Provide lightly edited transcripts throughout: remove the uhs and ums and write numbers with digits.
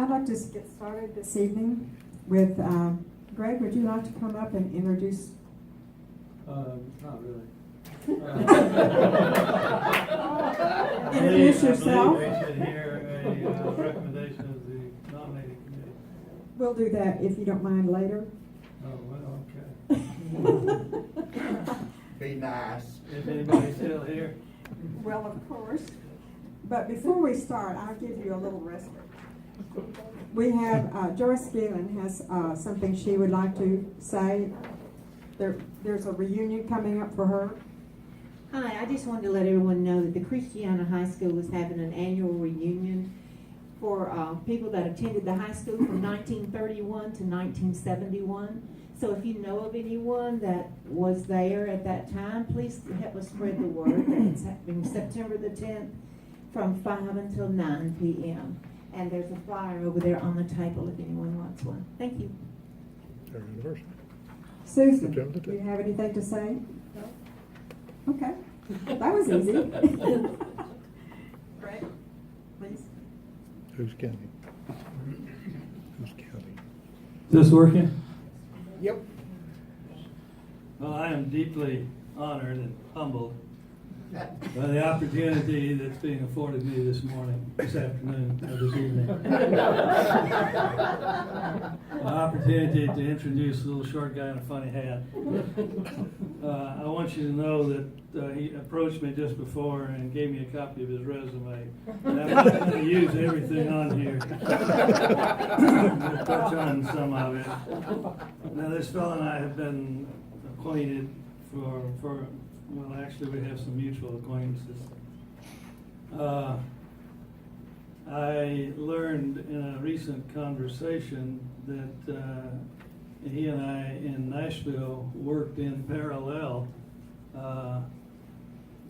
I'd like to get started this evening with, Greg, would you like to come up and introduce? Not really. Introduce yourself. I believe we should hear a recommendation of the nominating committee. We'll do that if you don't mind later. Oh, well, okay. Be nice. Is anybody still here? Well, of course. But before we start, I'll give you a little respite. We have, Joyce Galen has something she would like to say. There's a reunion coming up for her. Hi, I just wanted to let everyone know that the Christiana High School is having an annual reunion for people that attended the high school from 1931 to 1971. So if you know of anyone that was there at that time, please help us spread the word. It's happening September the 10th from 5 until 9 p.m. And there's a flyer over there on the table if anyone wants one. Thank you. Their anniversary. Susan, September the do you 10th. have anything to say? No. Okay, that was easy. Greg, please. Who's counting? Who's counting? Is this working? Yep. Well, I am deeply honored and humbled by the opportunity that's being afforded me this afternoon, or this evening. An opportunity to introduce a little short guy in a funny hat. I want you to know that he approached me just before and gave me a copy of his resume. And I'm not going to use everything on here. I'll touch on some of it. Now, this fellow and I have been acquainted for well, actually, we have some mutual acquaintances. I learned in a recent conversation that he and I in Nashville worked in parallel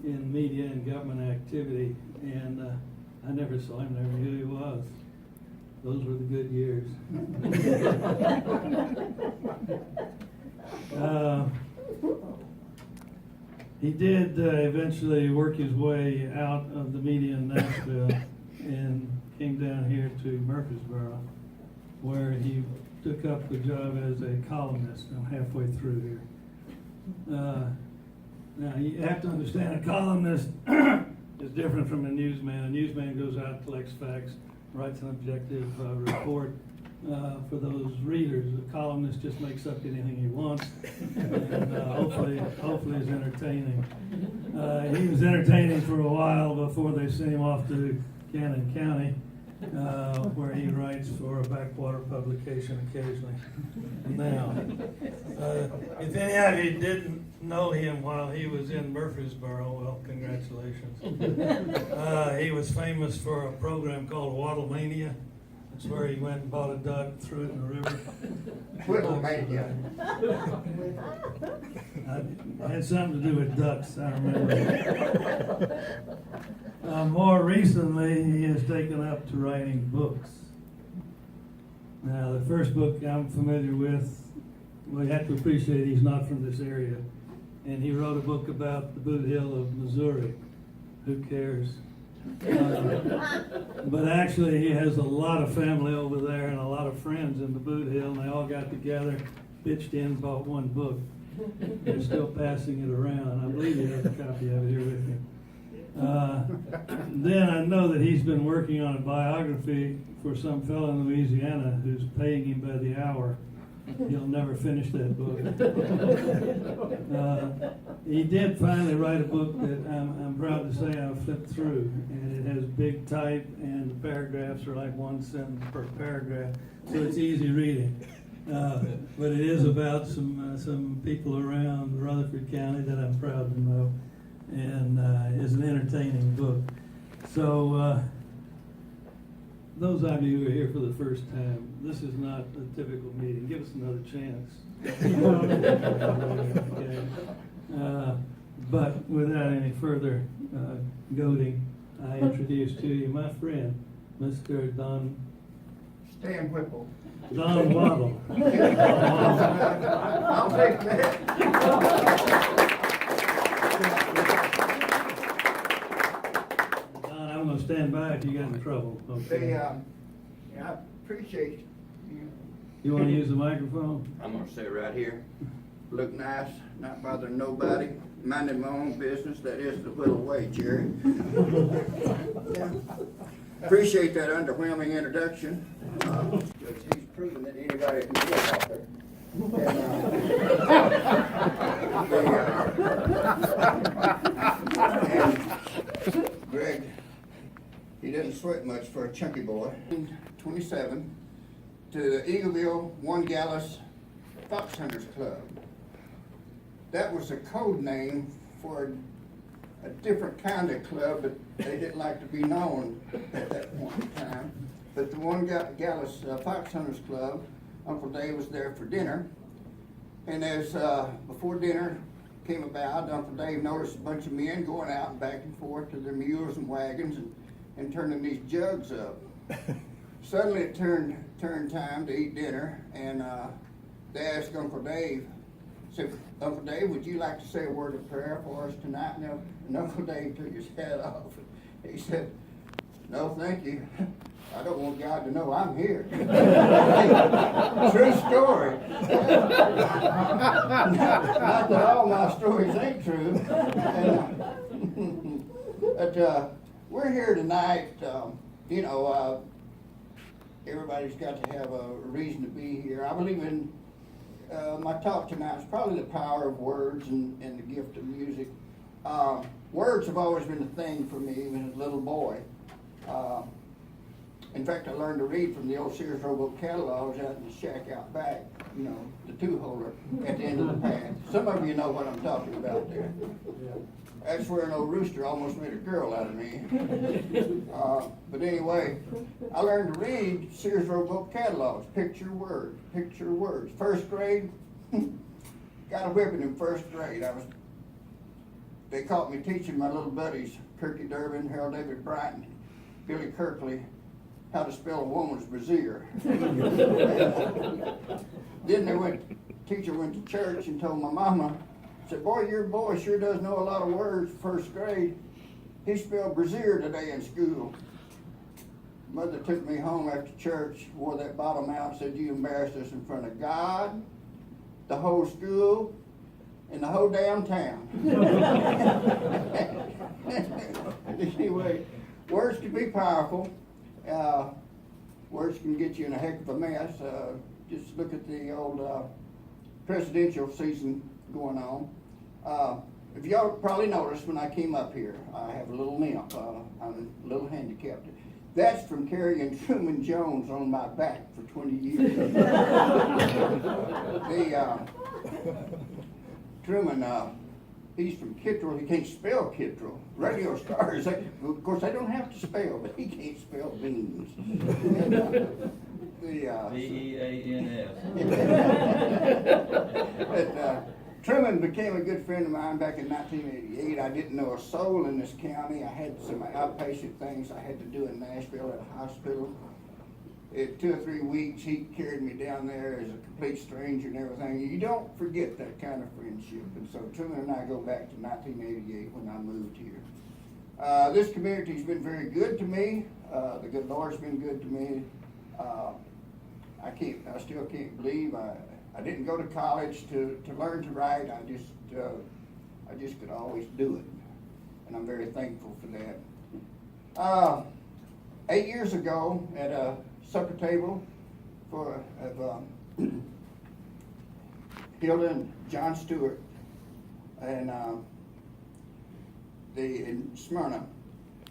in media and government activity, and I never saw him, never knew who he was. Those were the good years. He did eventually work his way out of the media in Nashville and came down here to Murfreesboro, where he took up the job as a columnist. I'm halfway through here. Now, you have to understand, a columnist is different from a newsman. A newsman goes out, collects facts, writes an objective report for those readers. A columnist just makes up anything he wants, and hopefully is entertaining. He was entertaining for a while before they sent him off to Cannon County, where he writes for a backwater publication occasionally. Now, if any of you didn't know him while he was in Murfreesboro, well, congratulations. He was famous for a program called Whittle Mania. That's where he went and bought a duck, threw it in the river. Whittle Mania. It had something to do with ducks, I remember. More recently, he has taken up to writing books. Now, the first book I'm familiar with, well, you have to appreciate he's not from this area. And he wrote a book about the Boot Hill of Missouri. Who cares? But actually, he has a lot of family over there and a lot of friends in the Boot Hill, and they all got together, pitched in, bought one book. They're still passing it around. I believe you have a copy of it here with you. Then I know that he's been working on a biography for some fellow in Louisiana who's paying him by the hour. He'll never finish that book. He did finally write a book that I'm proud to say I've flipped through, and it has big type, and the paragraphs are like one sentence per paragraph, so it's easy reading. But it is about some people around Rutherford County that I'm proud to know, and is an entertaining book. So those of you who are here for the first time, this is not a typical meeting. Give us another chance. Okay. But without any further goading, I introduce to you my friend, Mr. Stan Whipple. Don Waddle. I'll take that. Don, I'm going to stand by if you get in trouble. Okay. I appreciate you. You wanna use the microphone? I'm gonna sit right here, look nice, not bothering nobody, minding my own business, that is the Whittle way, Jerry. Yeah. Appreciate that underwhelming introduction. He's proven that anybody can get out there. And Greg, he doesn't sweat much for a chunky boy. 27 to the Eagleville One Gallus Fox Hunters Club. That was a code name for a different kind of club, but they didn't like to be known at that point in time. But the One Gallus Fox Hunters Club, Uncle Dave was there for dinner. And as before dinner came about, Uncle Dave noticed a bunch of men going out and back and forth to their mules and wagons and turning these jugs up. Suddenly it turned time to eat dinner, and they asked Uncle Dave, said, Uncle Dave, would you like to say a word of prayer for us tonight? And Uncle Dave took his hat off. He said, no, thank you. I don't want God to know I'm here. True story. Not that all my stories ain't true. But we're here tonight, everybody's got to have a reason to be here. I believe in my talk tonight is probably the power of words and the gift of music. Words have always been a thing for me, even as a little boy. In fact, I learned to read from the old Sears Roebuck catalogs out in the shack out back, the two-holder at the end of the path. Some of you know what I'm talking about there. That's where an old rooster almost made a girl out of me. But anyway, I learned to read Sears Roebuck catalogs, picture words. First grade, got a whipping in first grade. They caught me teaching my little buddies, Kirky Durbin, Harold David Brighton, Billy Kirkley, how to spell a woman's brassiere. Then teacher went to church and told my mama, said, boy, your boy sure does know a lot of words for first grade. He spelled brassiere today in school. Mother took me home after church, wore that bottom out, said, you embarrassed us in front of God, the whole school, and the whole damn town. Anyway, words can be powerful. Words can get you in a heck of a mess. Just look at the old presidential season going on. If y'all probably noticed when I came up here, I have a little limp. I'm a little handicapped. That's from carrying Truman Jones on my back for 20 years. Truman, he's from Kittrell. He can't spell Kittrell. Radio stars, of course, they don't have to spell, but he can't spell beans. B-E-A-N-S. Truman became a good friend of mine back in 1988. I didn't know a soul in this county. I had some outpatient things I had to do in Nashville at a hospital. In 2 or 3 weeks, he carried me down there as a complete stranger and everything. You don't forget that kind of friendship. And so Truman and I go back to 1988 when I moved here. This community's been very good to me. The good Lord's been good to me. I still can't believe I didn't go to college to learn to write. I just could always do it, and I'm very thankful for that. 8 years ago, at a supper table of Hilda and John Stewart, and in Smyrna,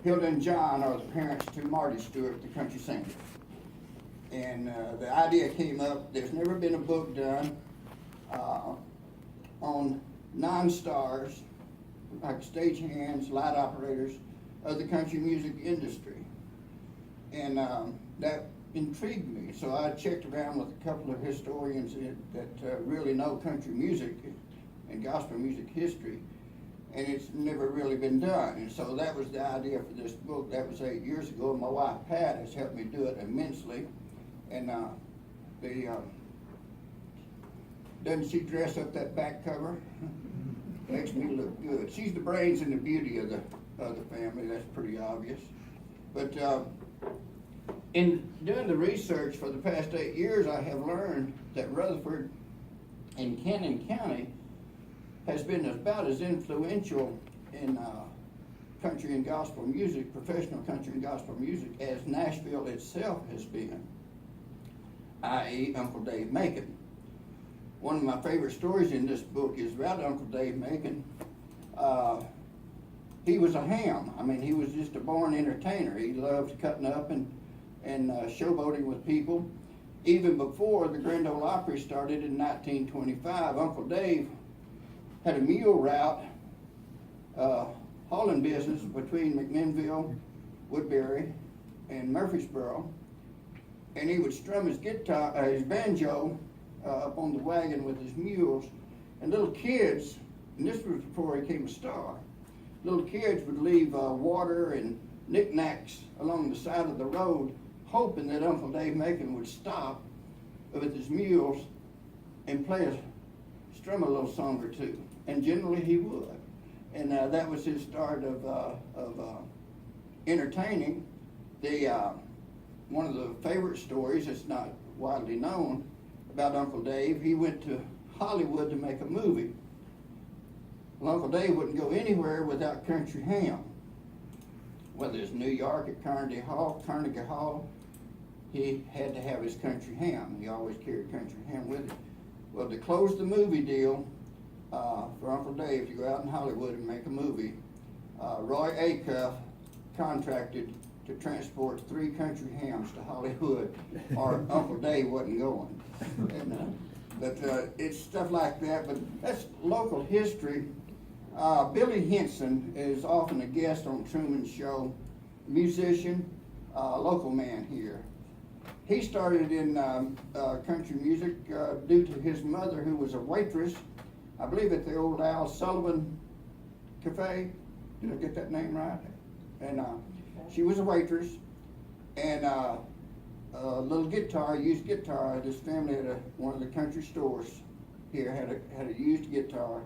Hilda and John are the parents to Marty Stewart, the country singer. And the idea came up, there's never been a book done on non-stars, like stagehands, light operators, of the country music industry. And that intrigued me, so I checked around with a couple of historians that really know country music and gospel music history, and it's never really been done. And so that was the idea for this book. That was 8 years ago, and my wife Pat has helped me do it immensely. And doesn't she dress up that back cover? Makes me look good. She's the brains and the beauty of the family. That's pretty obvious. But In doing the research for the past 8 years, I have learned that Rutherford and Cannon County has been about as influential in country and gospel music, professional country and gospel music, as Nashville itself has been, i.e. Uncle Dave Macon. One of my favorite stories in this book is about Uncle Dave Macon. He was a ham. I mean, he was just a born entertainer. He loved cutting up and showboating with people. Even before the Grand Ole Opry started in 1925, Uncle Dave had a mule route hauling business between McMinnville, Woodbury, and Murfreesboro, and he would strum his guitar, his banjo, up on the wagon with his mules, and little kids, and this was before he became a star, little kids would leave water and knickknacks along the side of the road, hoping that Uncle Dave Macon would stop with his mules and strum a little song or two, and generally he would. And that was his start of entertaining. One of the favorite stories that's not widely known about Uncle Dave, he went to Hollywood to make a movie. Well, Uncle Dave wouldn't go anywhere without country ham. Whether it's New York at Carnegie Hall, he had to have his country ham. He always carried country ham with him. Well, to close the movie deal, for Uncle Dave to go out in Hollywood and make a movie, Roy Acuff contracted to transport 3 country hams to Hollywood, or Uncle Dave wasn't going. But it's stuff like that, but that's local history. Billy Henson is often a guest on Truman's show, musician, local man here. He started in country music due to his mother, who was a waitress, I believe at the old Al Sullivan Cafe. Did I get that name right? And she was a waitress, and a little guitar, used guitar. This family at one of the country stores here had a used guitar,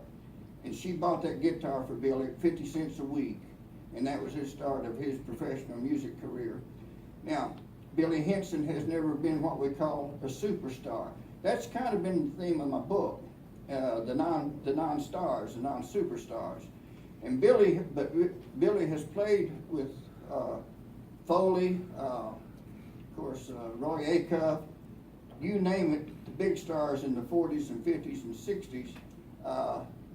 and she bought that guitar for Billy at 50 cents a week, and that was his start of his professional music career. Now, Billy Henson has never been what we call a superstar. That's kind of been the theme of my book. The non-stars, the non-superstars, and Billy has played with Foley, of course, Roy Acuff, you name it, the big stars in the 40s and 50s and 60s.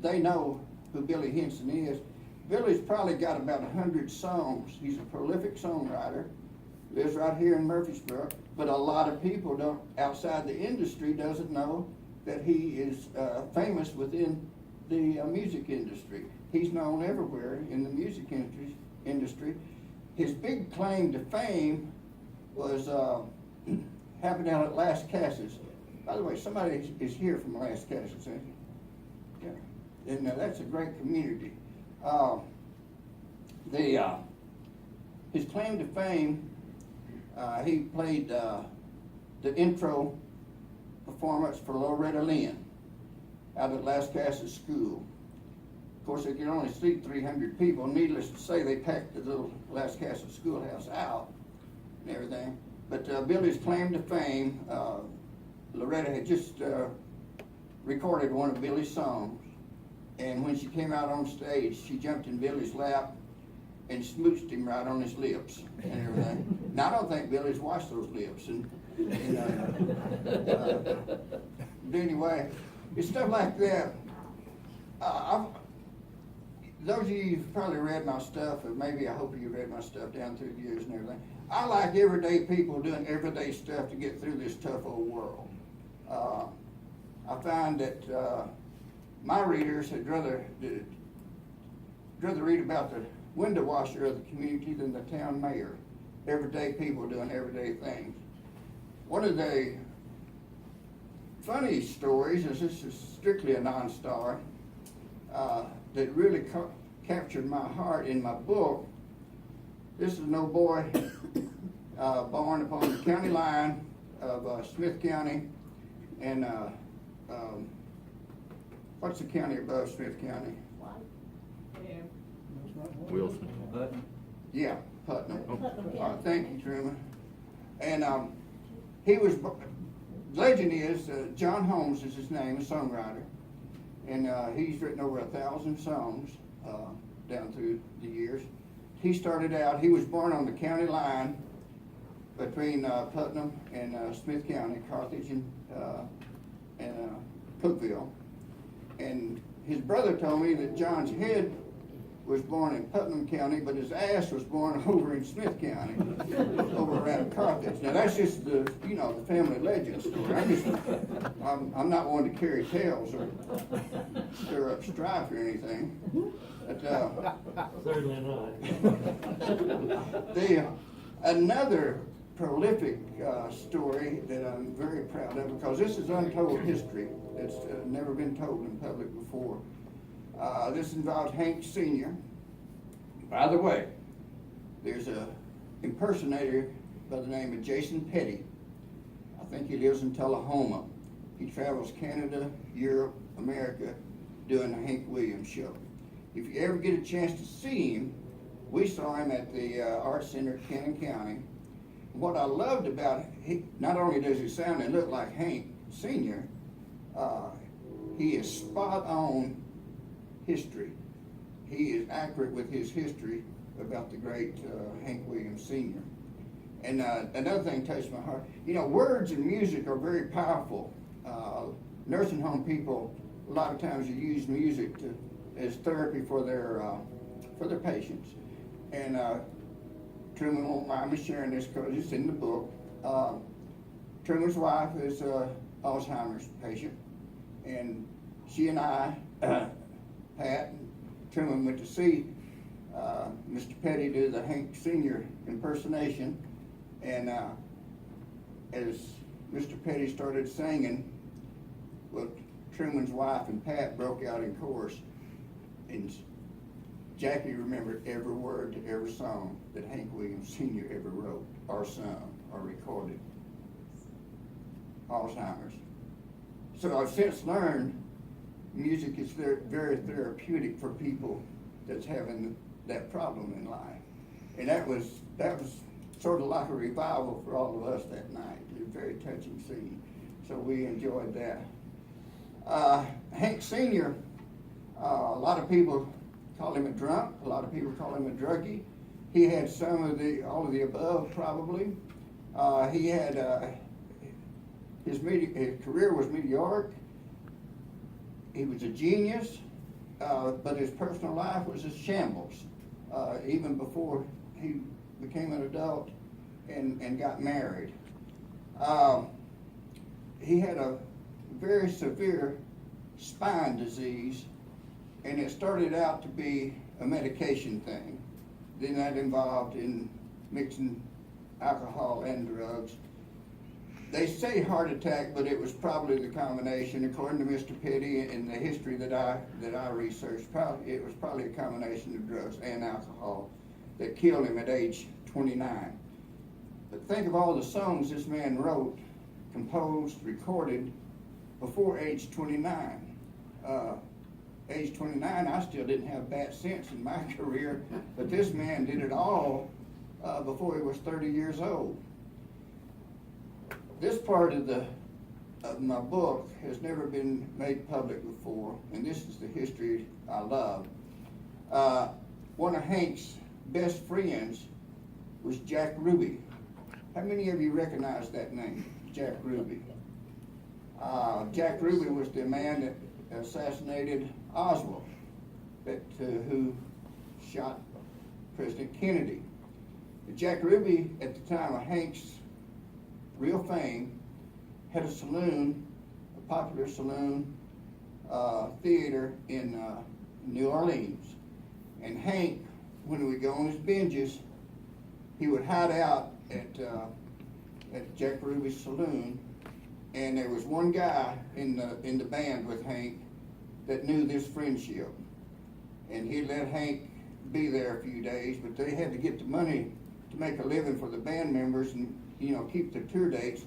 They know who Billy Henson is. Billy's probably got about 100 songs. He's a prolific songwriter. Lives right here in Murfreesboro, but a lot of people outside the industry doesn't know that he is famous within the music industry. He's known everywhere in the music industry. His big claim to fame was happened down at Las Casas. By the way, somebody is here from Las Casas, isn't he? Yeah. And that's a great community. His claim to fame, he played the intro performance for Loretta Lynn out at Las Casas School. Of course, they could only seat 300 people. Needless to say, they packed the little Las Casas schoolhouse out and everything. But Billy's claim to fame, Loretta had just recorded one of Billy's songs, and when she came out on stage, she jumped in Billy's lap and smooched him right on his lips and everything. Now, I don't think Billy's washed those lips. But anyway, it's stuff like that. Those of you who've probably read my stuff, or maybe I hope you've read my stuff down through the years and everything. I like everyday people doing everyday stuff to get through this tough old world. I find that my readers would rather read about the window washer of the community than the town mayor. Everyday people doing everyday things. One of the funny stories is, this is strictly a non-star, that really captured my heart in my book. This is an old boy born upon the county line of Smith County and what's the county above Smith County? Wilson. Yeah, Putnam. All right, thank you, Truman. And he was, legend is, John Holmes is his name, a songwriter. And he's written over 1,000 songs down through the years. He started out, he was born on the county line between Putnam and Smith County, Carthage and Cookeville. And his brother told me that John's head was born in Putnam County, but his ass was born over in Smith County, over around Carthage. Now that's just the, you know, the family legend story. I'm not one to carry tales or stir up strife or anything. But, Certainly not. another prolific story that I'm very proud of, because this is untold history that's never been told in public before. This involves Hank Sr. By the way, there's a impersonator by the name of Jason Petty. I think he lives in Tullahoma. He travels Canada, Europe, America, doing the Hank Williams show. If you ever get a chance to see him, we saw him at the Arts Center, Cannon County. What I loved about him, not only does he sound and look like Hank Sr., he is spot on history. He is accurate with his history about the great Hank Williams Sr. And another thing touched my heart. You know, words and music are very powerful. Nursing home people, a lot of times, you use music as therapy for their patients. And Truman won't mind me sharing this because it's in the book. Truman's wife is an Alzheimer's patient, and she and I, Pat and Truman, went to see Mr. Petty do the Hank Sr. impersonation, and as Mr. Petty started singing, well, Truman's wife and Pat broke out in chorus, and Jackie remembered every word to every song that Hank Williams Sr. ever wrote or sung or recorded. Alzheimer's. So I've since learned music is very therapeutic for people that's having that problem in life. And that was sort of like a revival for all of us that night. It was a very touching scene. So we enjoyed that. Hank Sr., a lot of people call him a drunk, a lot of people call him a druggie. He had all of the above, probably. He had, his career was meteoric. He was a genius, but his personal life was a shambles, even before he became an adult and got married. He had a very severe spine disease, and it started out to be a medication thing. Then that involved in mixing alcohol and drugs. They say heart attack, but it was probably the combination. According to Mr. Petty and the history that I researched, it was probably a combination of drugs and alcohol that killed him at age 29. But think of all the songs this man wrote, composed, recorded before age 29. Age 29, I still didn't have bad sense in my career, but this man did it all before he was 30 years old. This part of my book has never been made public before, and this is the history I love. One of Hank's best friends was Jack Ruby. How many of you recognize that name, Jack Ruby? Jack Ruby was the man that assassinated Oswald, who shot President Kennedy. Jack Ruby, at the time of Hank's real fame, had a saloon, a popular saloon, theater in New Orleans. And Hank, when he would go on his binges, he would hide out at Jack Ruby's saloon. And there was one guy in the band with Hank that knew this friendship. And he let Hank be there a few days, but they had to get the money to make a living for the band members and, you know, keep the tour dates.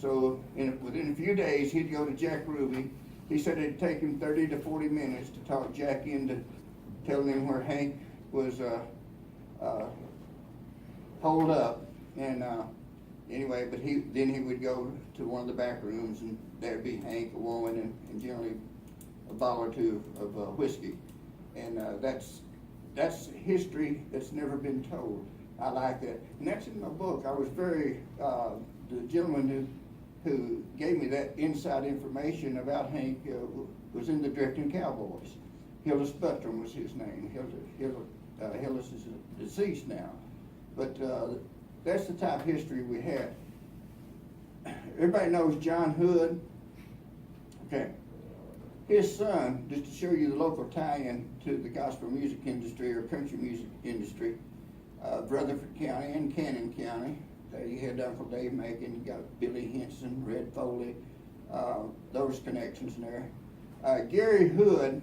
So within a few days, he'd go to Jack Ruby. He said it'd take him 30 to 40 minutes to talk Jack into telling him where Hank was holed up. And Anyway, but then he would go to one of the back rooms, and there'd be Hank, a woman, and generally a bottle or two of whiskey. And that's history that's never been told. I like that, and that's in my book. I was very the gentleman who gave me that inside information about Hank was in the Drifting Cowboys. Hillis Buttram was his name. Hillis is deceased now, but that's the type of history we had. Everybody knows John Hood. Okay. His son, just to show you the local tie-in to the gospel music industry or country music industry, Rutherford County and Cannon County. You had Uncle Dave Macon, you got Billy Henson, Red Foley, those connections there. Gary Hood,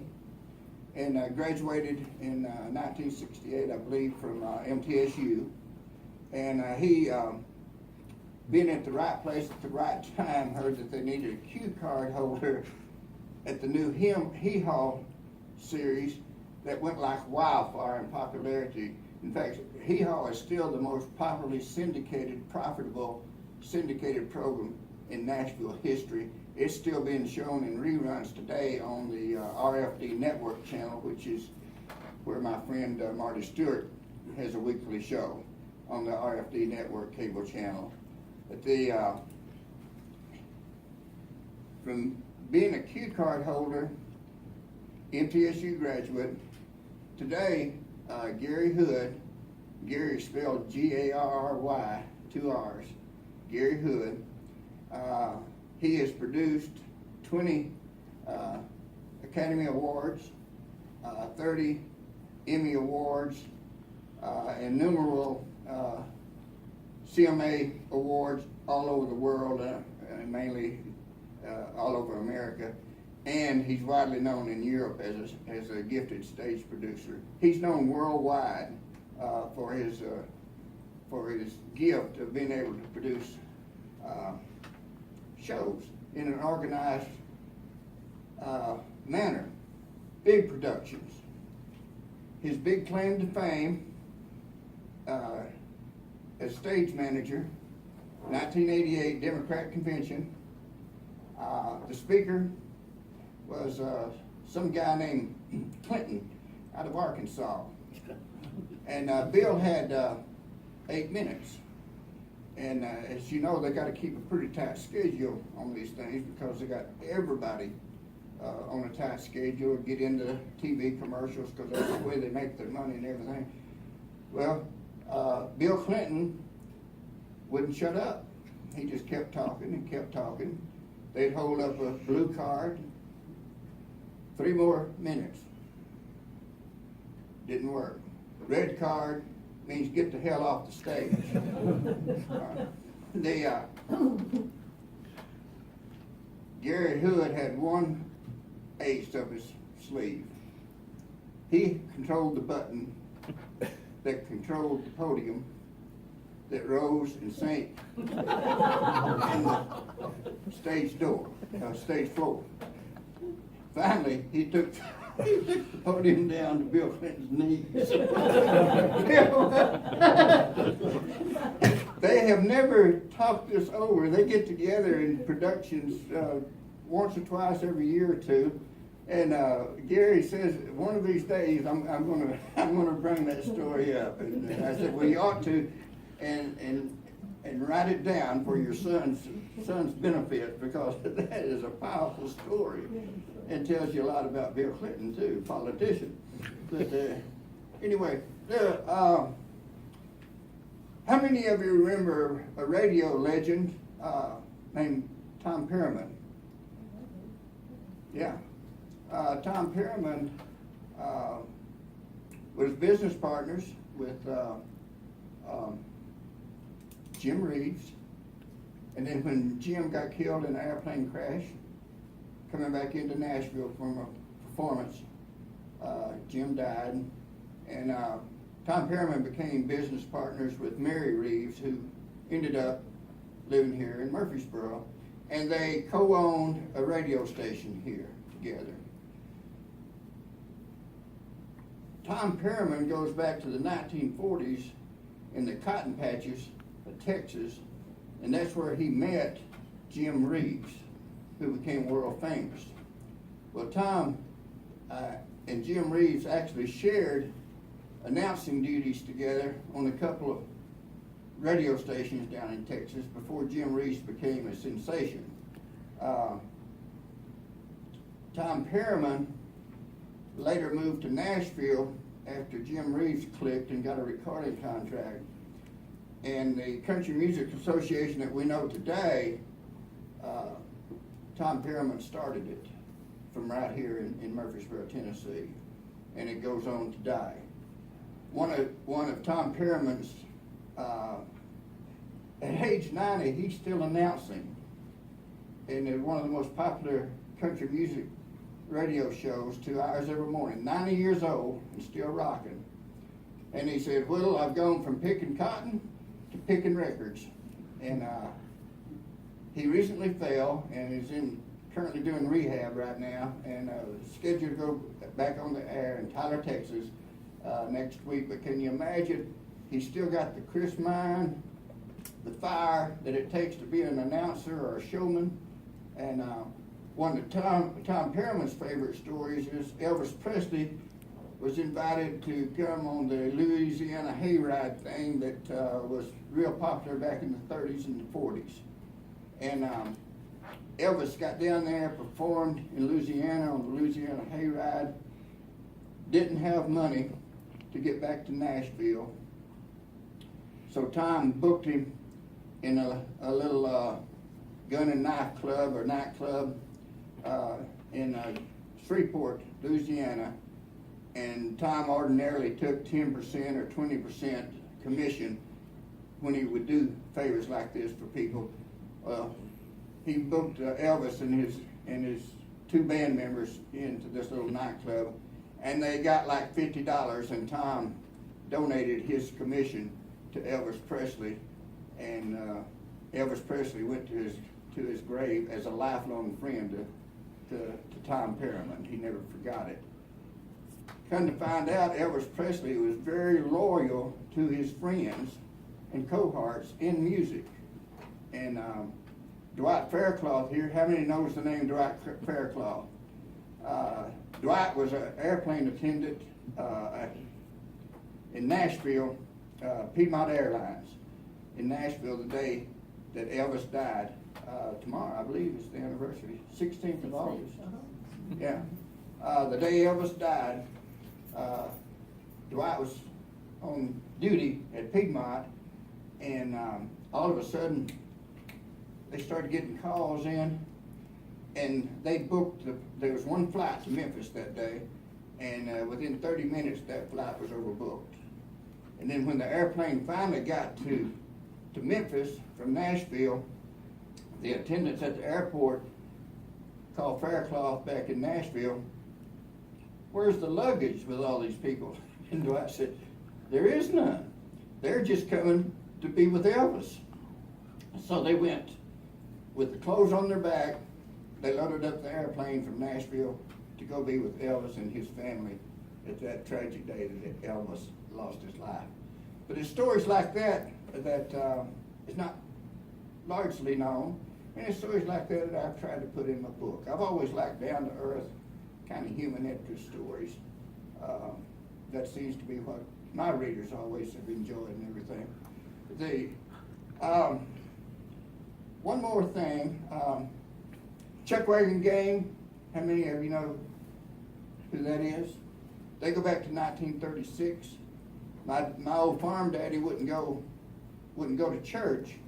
and graduated in 1968, I believe, from MTSU. And he, being at the right place at the right time, heard that they needed a cue card holder at the new Hee Haw series that went like wildfire in popularity. In fact, Hee Haw is still the most popularly profitable syndicated program in Nashville history. It's still being shown in reruns today on the RFD network channel, which is where my friend Marty Stewart has a weekly show on the RFD network cable channel. But from being a cue card holder, MTSU graduate, today Gary Hood, Gary spelled G-A-R-R-Y, 2 R's, Gary Hood, he has produced 20 Academy Awards, 30 Emmy Awards, and numerous CMA Awards all over the world, and mainly all over America. And he's widely known in Europe as a gifted stage producer. He's known worldwide for his gift of being able to produce shows in an organized manner, big productions. His big claim to fame as stage manager, 1988 Democrat Convention. The speaker was some guy named Clinton out of Arkansas. And Bill had 8 minutes. And as you know, they got to keep a pretty tight schedule on these things because they got everybody on a tight schedule to get into TV commercials because that's the way they make their money and everything. Well, Bill Clinton wouldn't shut up. He just kept talking and kept talking. They'd hold up a blue card. 3 more minutes. Didn't work. Red card means get the hell off the stage. Gary Hood had one ace up his sleeve. He controlled the button that controlled the podium that rose and sank in the stage door, stage floor. Finally, he took the podium down to Bill Clinton's knees. They have never talked this over. They get together in productions once or twice every year or two, and Gary says one of these days I'm gonna bring that story up. And I said, well, you ought to, and write it down for your son's benefit, because that is a powerful story and tells you a lot about Bill Clinton too, politician. But anyway, how many of you remember a radio legend named Tom Perriman? Yeah. Tom Perriman was business partners with Jim Reeves, and then when Jim got killed in an airplane crash, coming back into Nashville from a performance, Jim died, and Tom Perriman became business partners with Mary Reeves, who ended up living here in Murfreesboro, and they co-owned a radio station here together. Tom Perriman goes back to the 1940s in the cotton patches of Texas, And that's where he met Jim Reeves, who became world famous. Well, Tom and Jim Reeves actually shared announcing duties together on a couple of radio stations down in Texas before Jim Reeves became a sensation. Tom Perriman later moved to Nashville after Jim Reeves clicked and got a recording contract. And the Country Music Association that we know today, Tom Perriman started it from right here in Murfreesboro, Tennessee, and it goes on today. One of Tom Perriman's, at age 90, he's still announcing, and it's one of the most popular country music radio shows, 2 hours every morning. 90 years old and still rocking. And he said, "Whittle, I've gone from picking cotton to picking records." And he recently fell and is currently doing rehab right now, and scheduled to go back on the air in Tyler, Texas next week. But can you imagine, he's still got the crisp mind, the fire that it takes to be an announcer or a showman. And one of Tom Perriman's favorite stories is Elvis Presley was invited to come on the Louisiana hayride thing that was real popular back in the 30s and the 40s. And Elvis got down there, performed in Louisiana on the Louisiana hayride, didn't have money to get back to Nashville. So Tom booked him in a little gun and knife club or nightclub in Shreveport, Louisiana. And Tom ordinarily took 10% or 20% commission when he would do favors like this for people. He booked Elvis and his two band members into this little nightclub, and they got like $50, and Tom donated his commission to Elvis Presley, and Elvis Presley went to his grave as a lifelong friend to Tom Perriman. He never forgot it. Come to find out, Elvis Presley was very loyal to his friends and cohorts in music. And Dwight Faircloth here, how many knows the name Dwight Faircloth? Dwight was an airplane attendant in Nashville, Piedmont Airlines in Nashville the day that Elvis died. Tomorrow, I believe, is the anniversary, 16th of August. Yeah. The day Elvis died, Dwight was on duty at Piedmont, and all of a sudden, they started getting calls in, and they booked, there was one flight to Memphis that day, and within 30 minutes, that flight was overbooked. And then when the airplane finally got to Memphis from Nashville, the attendants at the airport called Faircloth back in Nashville, "Where's the luggage with all these people?" And Dwight said, "There is none. They're just coming to be with Elvis." So they went with the clothes on their back. They loaded up the airplane from Nashville to go be with Elvis and his family at that tragic day that Elvis lost his life. But it's stories like that is not largely known, and it's stories like that I've tried to put in my book. I've always liked down-to-earth, kind of human interest stories. That seems to be what my readers always have enjoyed and everything. One more thing, Chuck Wagon Gang, how many of you know who that is? They go back to 1936. My old farm daddy wouldn't go to church,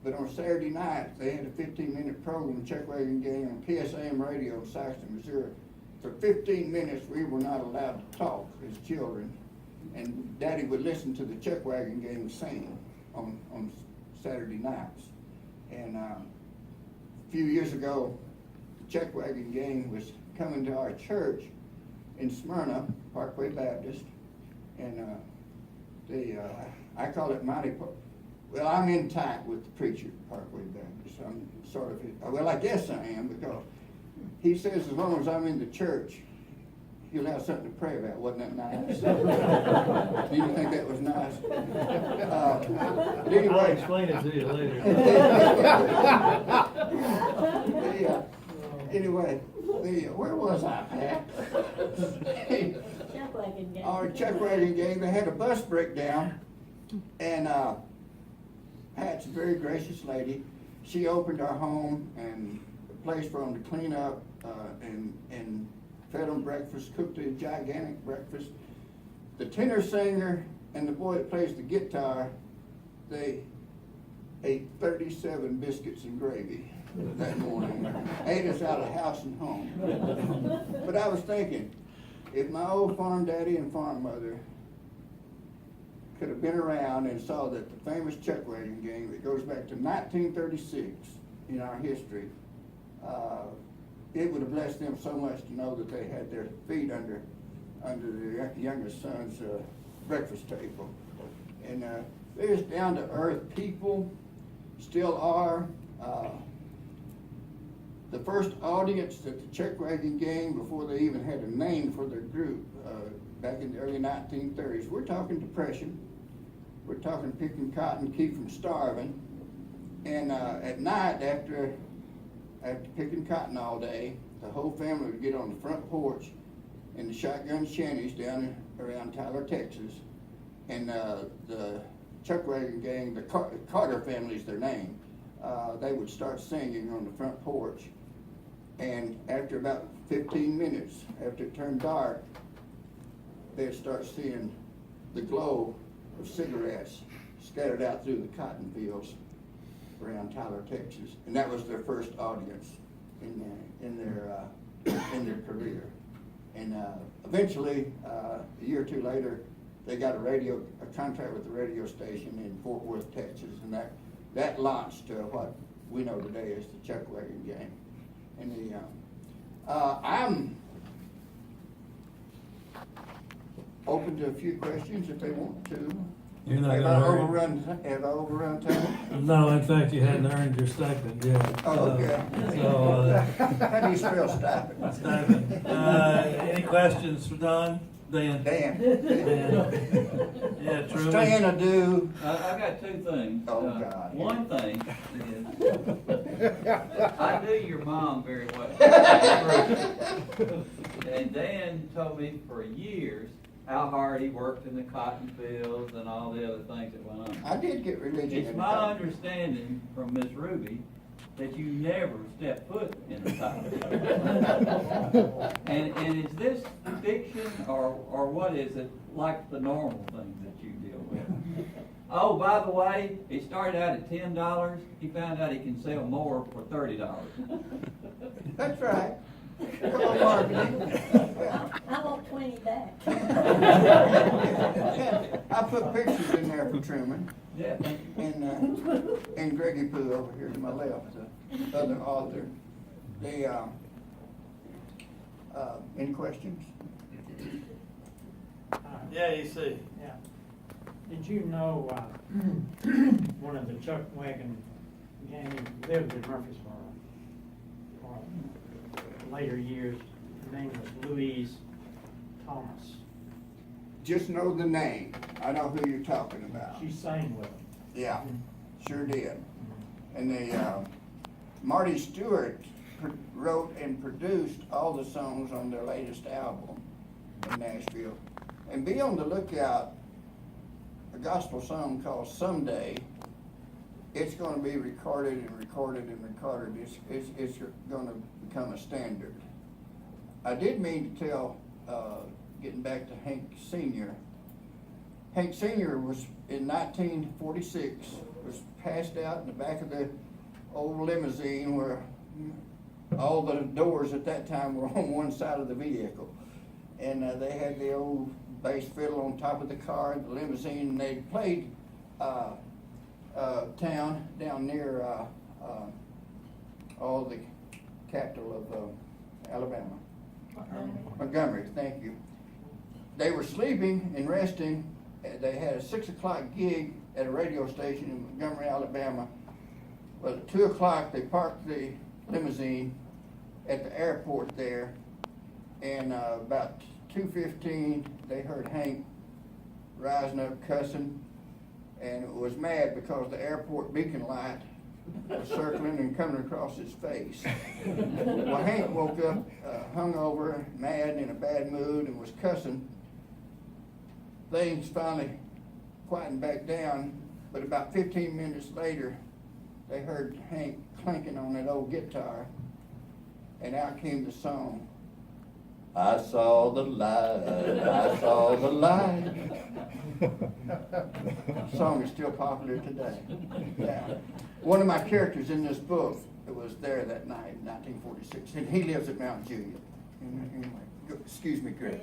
but on Saturday night they had a 15-minute program, Chuck Wagon Gang, on PSAM radio in Saxton, Missouri. For 15 minutes we were not allowed to talk as children, and Daddy would listen to the Chuck Wagon Gang sing on Saturday nights. And a few years ago, the Chuck Wagon Gang was coming to our church in Smyrna, Parkway Baptist, and I call it well, I'm in tight with the preacher at Parkway Baptist. I'm sort of, well, I guess I am, because he says as long as I'm in the church, you'll have something to pray about. Wasn't that nice? Do you think that was nice? But I'll anyway, explain it to you later. Anyway, where was I, Pat? Our chuck wagon gang, they had a bus breakdown, and Pat's a very gracious lady. She opened our home and a place for them to clean up, and fed them breakfast, cooked a gigantic breakfast. The tenor singer and the boy that plays the guitar, they ate 37 biscuits and gravy that morning. Ate us out of house and home. But I was thinking, if my old farm daddy and farm mother could have been around and saw that the famous chuck wagon gang that goes back to 1936 in our history, it would have blessed them so much to know that they had their feet under their youngest son's breakfast table. And they're just down to earth people, still are. The first audience that the chuck wagon gang, before they even had a name for their group, back in the early 1930s, we're talking Depression, we're talking picking cotton, keep from starving, and at night after picking cotton all day, the whole family would get on the front porch in the shotgun shanties down around Tyler, Texas, and the chuck wagon gang, the Carter family's their name, they would start singing on the front porch. And after about 15 minutes, after it turned dark, they'd start seeing the glow of cigarettes scattered out through the cotton fields around Tyler, Texas. And that was their first audience in their career. And eventually, a year or two later, they got a contract with the radio station in Fort Worth, Texas, and that launched what we know today as the chuck wagon gang. And I'm open to a few questions if they want to. You're not Have I overrun time? No, in fact, you hadn't earned your stipend yet. Oh, okay. How do you spell stipend? Stipend. Any questions for Don? Dan? Dan. Yeah, Truman? Stan, I do. I got two things. Oh, God. One thing is, I knew your mom very well. And Dan told me for years how hard he worked in the cotton fields and all the other things that went on. I did get religion. It's my understanding from Miss Ruby that you never stepped foot in the cotton field. And is this fiction or what is it, like the normal things that you deal with? Oh, by the way, it started out at $10. He found out he can sell more for $30. That's right. Come on, marketing. I want 20 back. I put pictures in there for Truman. Yeah, thank you. And Greggy Pooh over here to my left, the other author. They, any questions? Yeah, you see. Yeah. Did you know one of the chuck wagon gang lived in Murfreesboro for later years? Her name was Louise Thomas. Just know the name. I know who you're talking about. She sang with them. Yeah, sure did. And they, Marty Stewart wrote and produced all the songs on their latest album in Nashville. And be on the lookout, a gospel song called Someday. It's going to be recorded and recorded and recorded. It's going to become a standard. I did mean to tell, getting back to Hank Sr. Hank Sr. was, in 1946, was passed out in the back of the old limousine where all the doors at that time were on one side of the vehicle. And they had the old bass fiddle on top of the car in the limousine, and they played town down near the capital of Alabama. Montgomery, thank you. They were sleeping and resting. They had a 6 o'clock gig at a radio station in Montgomery, Alabama. Well, at 2 o'clock, they parked the limousine at the airport there, and about 2:15, they heard Hank rising up cussing, and was mad because the airport beacon light was circling and coming across his face. Well, Hank woke up hungover, mad, and in a bad mood, and was cussing. Things finally quietened back down, but about 15 minutes later, they heard Hank clanking on that old guitar, and out came the song. I saw the light, I saw the light. The song is still popular today. Yeah. One of my characters in this book was there that night in 1946, and he lives at Mount Juliet. Anyway, excuse me, Greg.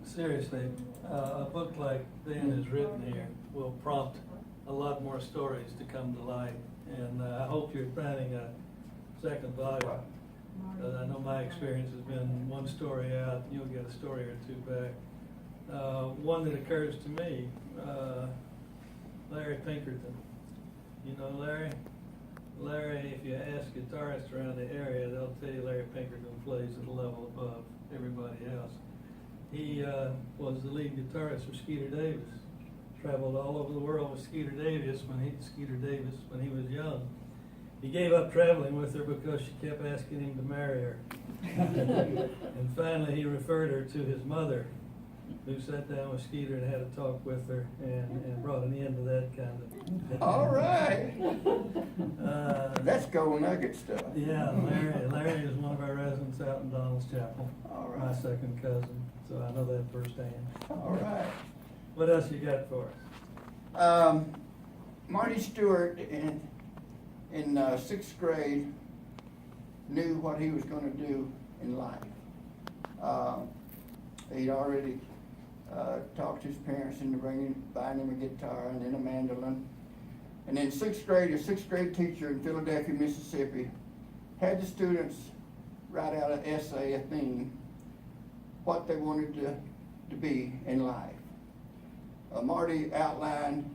Seriously, a book like Dan has written here will prompt a lot more stories to come to light, and I hope you're planning a second volume. I know my experience has been one story out, you'll get a story or two back. One that occurs to me, Larry Pinkerton. You know Larry? Larry, if you ask guitarists around the area, they'll tell you Larry Pinkerton plays at a level above everybody else. He was the lead guitarist for Skeeter Davis. Traveled all over the world with Skeeter Davis when he was young. He gave up traveling with her because she kept asking him to marry her. And finally he referred her to his mother, who sat down with Skeeter and had a talk with her and brought an end to that kind of. All right. That's gold nugget stuff. Yeah, Larry is one of our residents out in Donald's Chapel. All right. My second cousin, so I know that firsthand. All right. What else you got for us? Marty Stewart in 6th grade knew what he was going to do in life. He'd already talked his parents into buying him a guitar and then a mandolin. And in 6th grade, a 6th grade teacher in Philadelphia, Mississippi, had the students write out an essay, a theme, what they wanted to be in life. Marty outlined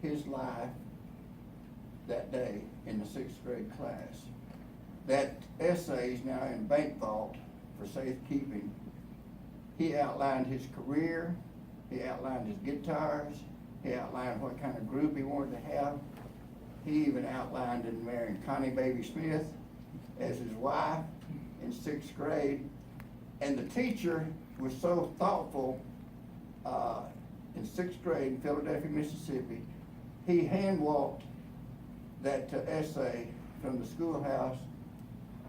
his life that day in the 6th grade class. That essay is now in bank vault for safekeeping. He outlined his career, he outlined his guitars, he outlined what kind of group he wanted to have. He even outlined in marrying Connie Baby Smith as his wife in 6th grade. And the teacher was so thoughtful in 6th grade in Philadelphia, Mississippi, he hand-walked that essay from the schoolhouse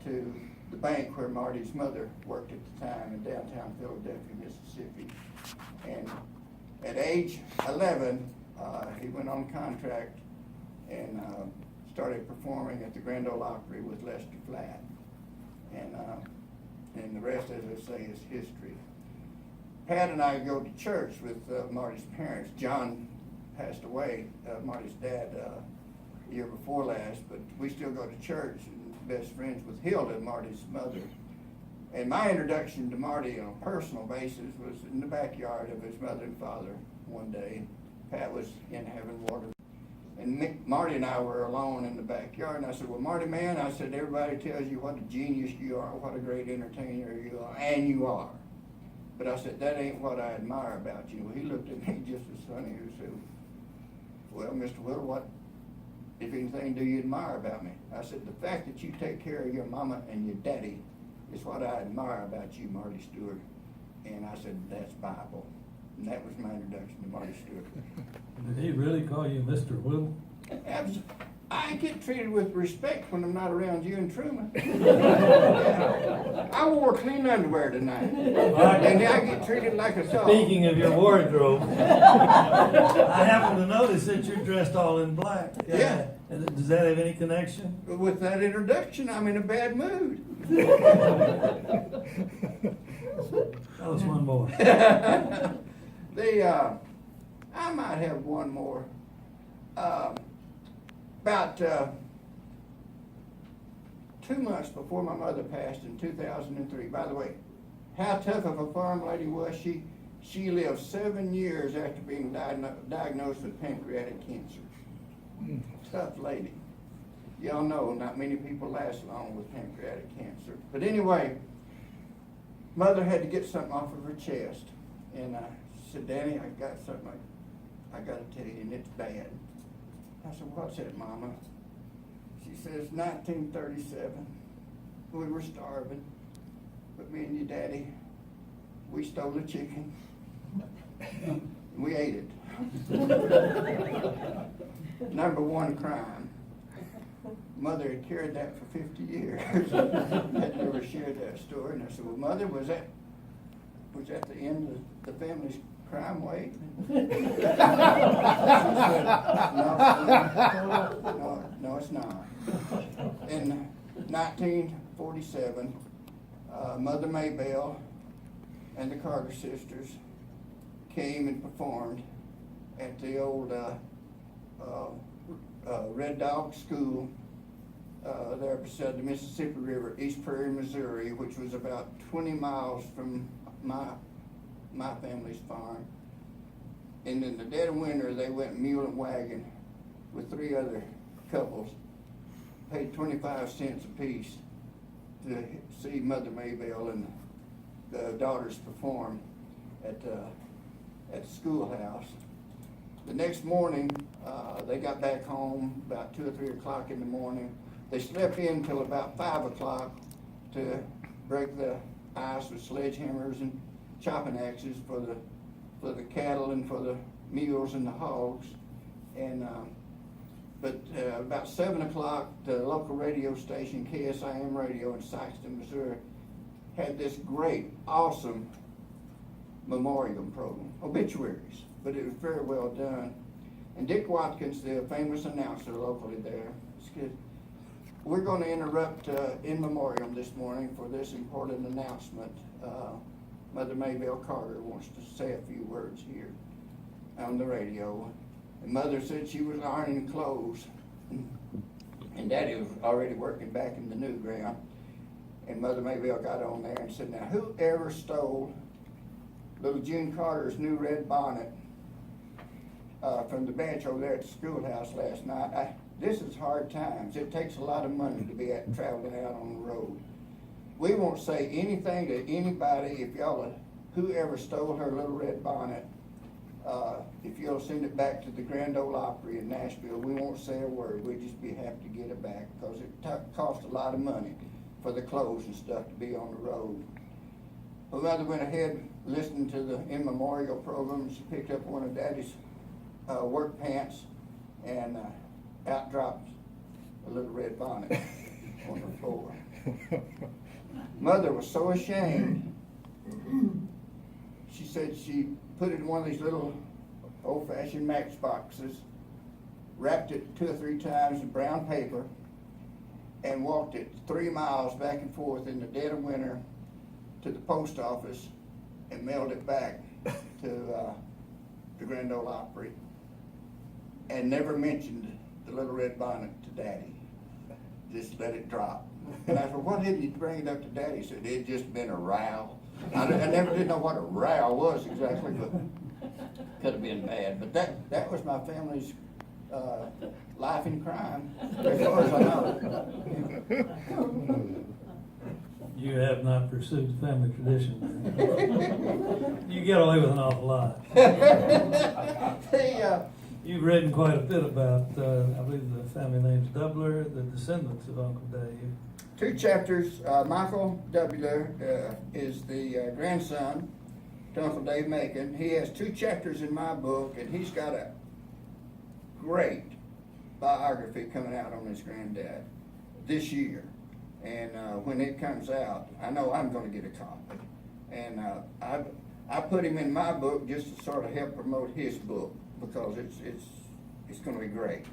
to the bank where Marty's mother worked at the time in downtown Philadelphia, Mississippi. And at age 11, he went on contract and started performing at the Grand Ole Opry with Lester Flatt. And the rest, as I say, is history. Pat and I go to church with Marty's parents. John passed away, Marty's dad, the year before last, but we still go to church and best friends with Hilda, Marty's mother. And my introduction to Marty on a personal basis was in the backyard of his mother and father one day. Pat was in having water. And Marty and I were alone in the backyard, and I said, well, Marty, man, I said, everybody tells you what a genius you are, what a great entertainer you are, and you are. But I said, that ain't what I admire about you. Well, he looked at me just as funny. He said, well, Mr. Whittle, what, if anything, do you admire about me? I said, the fact that you take care of your mama and your daddy is what I admire about you, Marty Stewart. And I said, that's Bible. And that was my introduction to Marty Stewart. Did he really call you Mr. Whittle? I get treated with respect when I'm not around you and Truman. I wore clean underwear tonight. And I get treated like a dog. Speaking of your wardrobe, I happen to notice that you're dressed all in black. Yeah. Does that have any connection? With that introduction, I'm in a bad mood. Tell us one more. I might have one more. About 2 months before my mother passed in 2003. By the way, how tough of a farm lady was she? She lived 7 years after being diagnosed with pancreatic cancer. Tough lady. Y'all know not many people last long with pancreatic cancer. But anyway, Mother had to get something off of her chest, and I said, Danny, I got something I gotta tell you, and it's bad. I said, what's it, Mama? She says, 1937, we were starving, but me and your daddy, we stole a chicken. We ate it. Number one crime. Mother had carried that for 50 years. Had never shared that story. And I said, well, Mother, was that the end of the family's crime wave? She said, no, it's not. In 1947, Mother Maybelle and the Carter sisters came and performed at the old Red Dog School there beside the Mississippi River, East Prairie, Missouri, which was about 20 miles from my family's farm. And in the dead of winter, they went mule and wagon with 3 other couples, paid 25 cents apiece to see Mother Maybelle and the daughters perform at the schoolhouse. The next morning, they got back home about 2 or 3 o'clock in the morning. They slept in till about 5 o'clock to break the ice with sledgehammers and chopping axes for the cattle and for the mules and the hogs. And but about 7 o'clock, the local radio station, KSIM Radio in Saxton, Missouri, had this great, awesome memorial program, obituaries, but it was very well done. And Dick Watkins, the famous announcer locally there, said, we're going to interrupt in memoriam this morning for this important announcement. Mother Maybelle Carter wants to say a few words here on the radio. And Mother said she was ironing clothes, and Daddy was already working back in the new ground. And Mother Maybelle got on there and said, now whoever stole little June Carter's new red bonnet from the bench over there at the schoolhouse last night, this is hard times. It takes a lot of money to be traveling out on the road. We won't say anything to anybody if whoever stole her little red bonnet, if you'll send it back to the Grand Ole Opry in Nashville, we won't say a word. We'd just be happy to get it back because it cost a lot of money for the clothes and stuff to be on the road. My mother went ahead listening to the in memorial program. She picked up one of Daddy's work pants and out dropped a little red bonnet on the floor. Mother was so ashamed. She said she put it in one of these little old-fashioned matchboxes, wrapped it 2 or 3 times in brown paper, and walked it 3 miles back and forth in the dead of winter to the post office and mailed it back to the Grand Ole Opry, and never mentioned the little red bonnet to Daddy. Just let it drop. And I said, what did you bring it up to Daddy? He said, it had just been a row. I never did know what a row was exactly, but could have been bad. But that was my family's life in crime, as far as I know. You have not pursued family tradition. You get away with an awful lot. You've written quite a bit about, I believe the family name's Doubler, the descendants of Uncle Dave. 2 chapters. Michael Doubler is the grandson to Uncle Dave Macon. He has 2 chapters in my book, and he's got a great biography coming out on his granddad this year. And when it comes out, I know I'm going to get a copy. And I put him in my book just to sort of help promote his book because it's going to be great.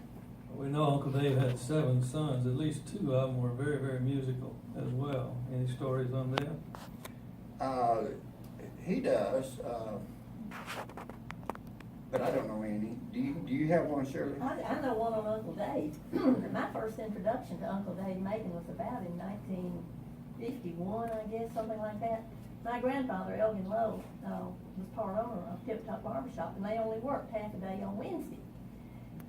We know Uncle Dave had 7 sons. At least 2 of them were very, very musical as well. Any stories on them? He does, but I don't know any. Do you have one, Shirley? I know one on Uncle Dave. My first introduction to Uncle Dave Macon was about in 1951, I guess, something like that. My grandfather, Elgin Lowe, was part owner of Tip Top Barbershop, and they only worked half a day on Wednesday.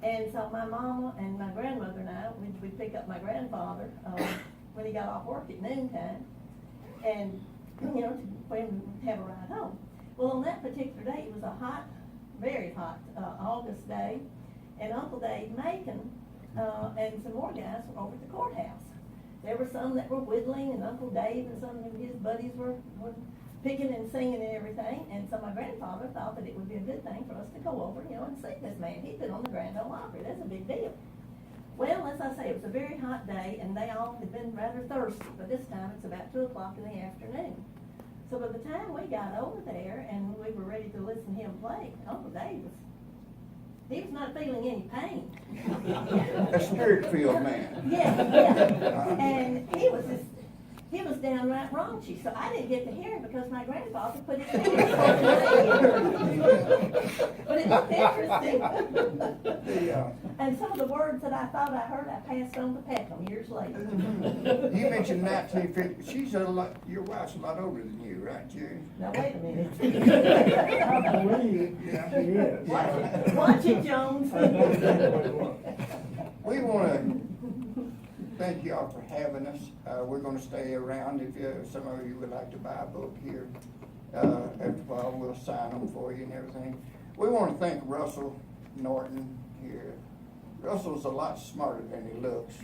And so my mama and my grandmother and I, we'd pick up my grandfather when he got off work at noontime, and you know, for him to have a ride home. Well, on that particular day, it was a hot, very hot, August day, and Uncle Dave Macon, and some more guys were over at the courthouse. There were some that were whittling, and Uncle Dave and some of his buddies were picking and singing and everything, and so my grandfather thought that it would be a good thing for us to go over, you know, and see this man. He'd been on the Grand Ole Opry. That's a big deal. Well, as I say, it was a very hot day, and they all had been rather thirsty, but this time it's about 2 o'clock in the afternoon. So by the time we got over there and we were ready to listen to him play, Uncle Dave he was not feeling any pain. A spirit-filled man. Yeah. And he was downright raunchy, so I didn't get to hear him because my grandfather put his hands on me. But it was interesting. And some of the words that I thought I heard, I passed on to Peckham years later. You mentioned 1950. She's your wife's a lot older than you, right, Jerry? Now, wait a minute. I believe she is. Watch it, Jones. We want to thank y'all for having us. We're going to stay around if some of you would like to buy a book here. After a while, we'll sign them for you and everything. We want to thank Russell Norton here. Russell's a lot smarter than he looks.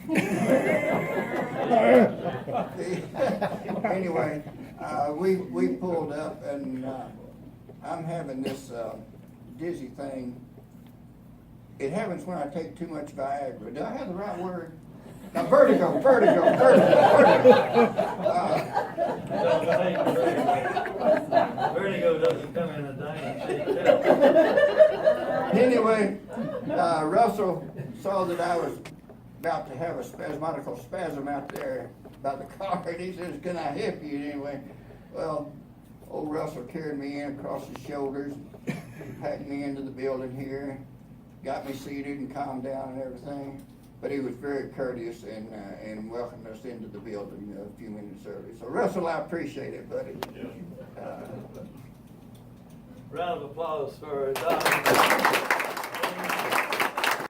Anyway, we pulled up, and I'm having this dizzy thing. It happens when I take too much Viagra. Do I have the right word? Now, vertigo. Vertigo doesn't come in a day. Anyway, Russell saw that I was about to have a spasmodical spasm out there by the car, and he says, "Can I help you?" Anyway, well, old Russell carried me in across his shoulders, packed me into the building here, got me seated and calmed down and everything. But he was very courteous and welcomed us into the building a few minutes early. So, Russell, I appreciate it, buddy. Round of applause for Don.